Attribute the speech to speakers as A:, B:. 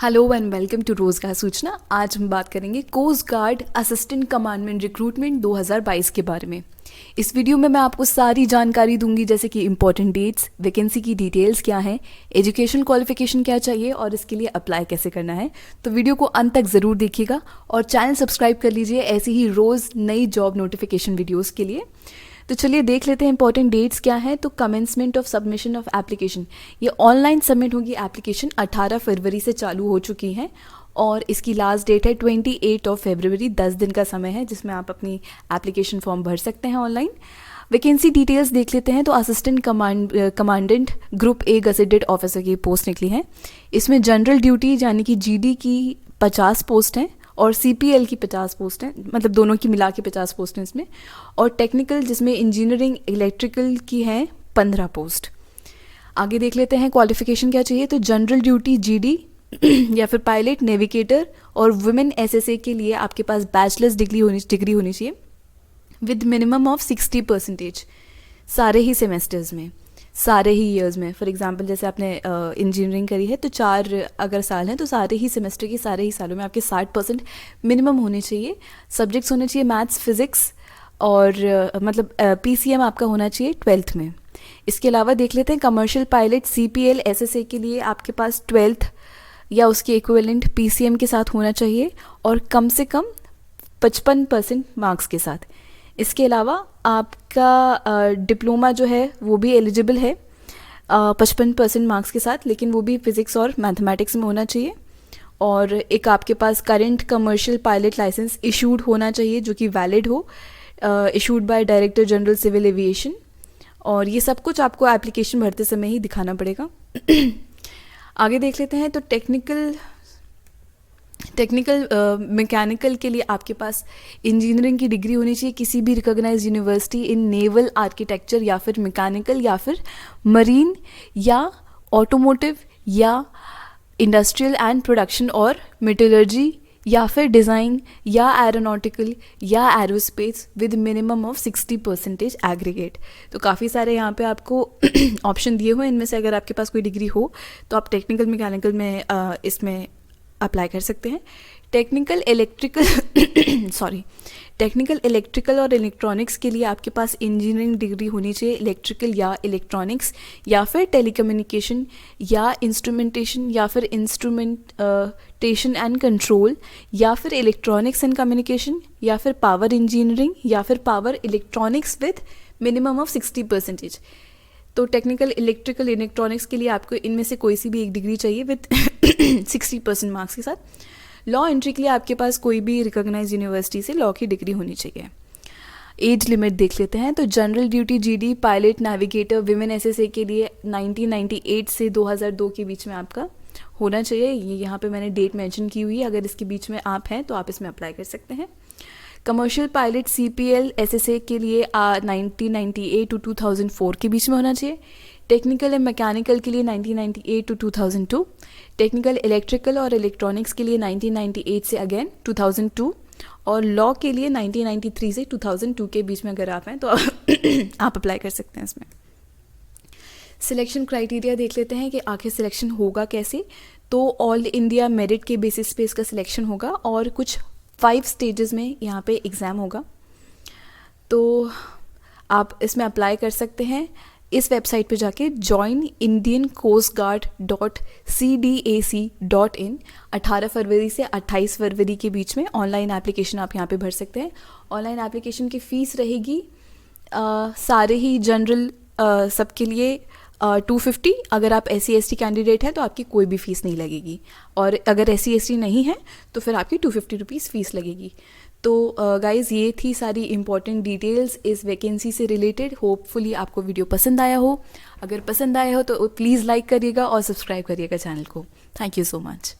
A: Hello and welcome to रोजगार सूचना। आज हम बात करेंगे coast guard assistant commandment recruitment 2022 के बारे में। इस वीडियो में मैं आपको सारी जानकारी दूंगी, जैसे कि इंपॉर्टेंट डेट्स, वैकेंसी की डिटेल्स क्या हैं, एजुकेशन क्वालिफिकेशन क्या चाहिए और इसके लिए अप्लाई कैसे करना है। तो वीडियो को अंत तक ज़रूर देखिएगा और चैनल सब्सक्राइब कर लीजिए ऐसी ही रोज़ नई जॉब नोटिफिकेशन वीडियोज़ के लिए। तो चलिए देख लेते हैं इंपॉर्टेंट डेट्स क्या है। तो commencement of submission of application, ये ऑनलाइन सबमिट होगी एप्लीकेशन 18 फरवरी से चालू हो चुकी है और इसकी लास्ट डेट है 28 फरवरी। 10 दिन का समय है जिसमें आप अपनी एप्लीकेशन फॉर्म भर सकते हैं ऑनलाइन। वैकेंसी डिटेल्स देख लेते हैं। तो assistant commandant group A gazetted officer की पोस्ट निकली है। इसमें जनरल ड्यूटी यानी कि जीडी की 50 पोस्ट हैं और सीपीएल की 50 पोस्ट हैं, मतलब दोनों की मिला के 50 पोस्ट हैं इसमें। और टेक्निकल जिसमें इंजीनियरिंग इलेक्ट्रिकल की हैं 15 पोस्ट। आगे देख लेते हैं क्वालिफिकेशन क्या चाहिए। तो जनरल ड्यूटी जीडी या फिर पायलट, नेविगेटर और वुमेन एसएसए के लिए आपके पास बैचलर्स डिग्री होनी चाहिए विद मिनिमम ऑफ 60% सारे ही सेमेस्टर्स में, सारे ही ईयर्स में। फॉर एग्जांपल जैसे आपने इंजीनियरिंग करी है तो 4 अगर साल हैं तो सारे ही सेमेस्टर के सारे ही सालों में आपके 60% मिनिमम होने चाहिए। सब्जेक्ट्स होने चाहिए मैथ्स, फिजिक्स और मतलब पीसीएम आपका होना चाहिए 12th में। इसके अलावा देख लेते हैं कमर्शियल पायलट सीपीएल एसएसए के लिए आपके पास 12th या उसके इक्विवेलेंट पीसीएम के साथ होना चाहिए और कम से कम 55% मार्क्स के साथ। इसके अलावा आपका डिप्लोमा जो है वो भी एलिजिबल है 55% मार्क्स के साथ, लेकिन वो भी फिज़िक्स और मैथमेटिक्स में होना चाहिए। और एक आपके पास current commercial pilot license issued होना चाहिए जो कि वैलिड हो, issued by director general civil aviation. और ये सब कुछ आपको एप्लीकेशन भरते समय ही दिखाना पड़ेगा। आगे देख लेते हैं। तो टेक्निकल मैकेनिकल के लिए आपके पास इंजीनियरिंग की डिग्री होनी चाहिए किसी भी रिकॉग्नाइज्ड यूनिवर्सिटी इन नेवल आर्किटेक्चर या फिर मैकेनिकल या फिर मरीन या ऑटोमोटिव या इंडस्ट्रियल एंड प्रोडक्शन और मेटलर्जी या फिर डिज़ाइन या एरोनॉटिकल या aerospace with minimum of 60% aggregate. तो काफ़ी सारे यहाँ पे आपको ऑप्शन दिए हुए हैं। इनमें से अगर आपके पास कोई डिग्री हो तो आप टेक्निकल मैकेनिकल में इसमें अप्लाई कर सकते हैं। टेक्निकल इलेक्ट्रिकल और इलेक्ट्रॉनिक्स के लिए आपके पास इंजीनियरिंग डिग्री होनी चाहिए इलेक्ट्रिकल या इलेक्ट्रॉनिक्स या फिर टेलीकम्युनिकेशन या इंस्ट्रूमेंटेशन या फिर इंस्ट्रूमेंटेशन एंड कंट्रोल या फिर इलेक्ट्रॉनिक्स एंड कम्युनिकेशन या फिर पावर इंजीनियरिंग या फिर power electronics with minimum of 60%। तो टेक्निकल इलेक्ट्रिकल इलेक्ट्रॉनिक्स के लिए आपको इनमें से कोई सी भी एक डिग्री चाहिए विद 60% मार्क्स के साथ। लॉ एंट्री के लिए आपके पास कोई भी रिकॉग्नाइज्ड यूनिवर्सिटी से लॉ की डिग्री होनी चाहिए। एज लिमिट देख लेते हैं। तो general duty GD, pilot, navigator, women SSA के लिए 1998 से 2002 के बीच में आपका होना चाहिए। ये यहाँ पे मैंने डेट मेंशन की हुई है, अगर इसके बीच में आप हैं तो आप इसमें अप्लाई कर सकते हैं। कमर्शियल पायलट सीपीएल एसएसए के लिए 1998 टू 2004 के बीच में होना चाहिए। टेक्निकल एंड मैकेनिकल के लिए 1998 टू 2002। टेक्निकल इलेक्ट्रिकल और इलेक्ट्रॉनिक्स के लिए 1998 से अगेन 2002 और लॉ के लिए 1993 से 2002 के बीच में अगर आप हैं तो आप अप्लाई कर सकते हैं इसमें। सिलेक्शन क्राइटेरिया देख लेते हैं कि आखिर सिलेक्शन होगा कैसे। तो ऑल इंडिया मेरिट के बेसिस पे इसका सिलेक्शन होगा और कुछ 5 स्टेजेस में यहाँ पे एग्ज़ाम होगा। तो आप इसमें अप्लाई कर सकते हैं इस वेबसाइट पे जाके joinIndianCoastGuard.cdac.in। 18 फरवरी से 28 फरवरी के बीच में ऑनलाइन एप्लीकेशन आप यहाँ पे भर सकते हैं। ऑनलाइन एप्लीकेशन की फ़ीस रहेगी सारे ही जनरल सबके लिए 250। अगर आप SC/ST कैंडिडेट हैं तो आपकी कोई भी फ़ीस नहीं लगेगी और अगर SC/ST नहीं है तो फिर आपकी 250 रुपीज़ फ़ीस लगेगी। तो गाइज़ ये थी सारी इंपॉर्टेंट डिटेल्स इस वैकेंसी से रिलेटेड। होपफुली आपको वीडियो पसंद आया हो। अगर पसंद आया हो तो प्लीज़ लाइक करिएगा और सब्सक्राइब करिएगा चैनल को। Thank you so much.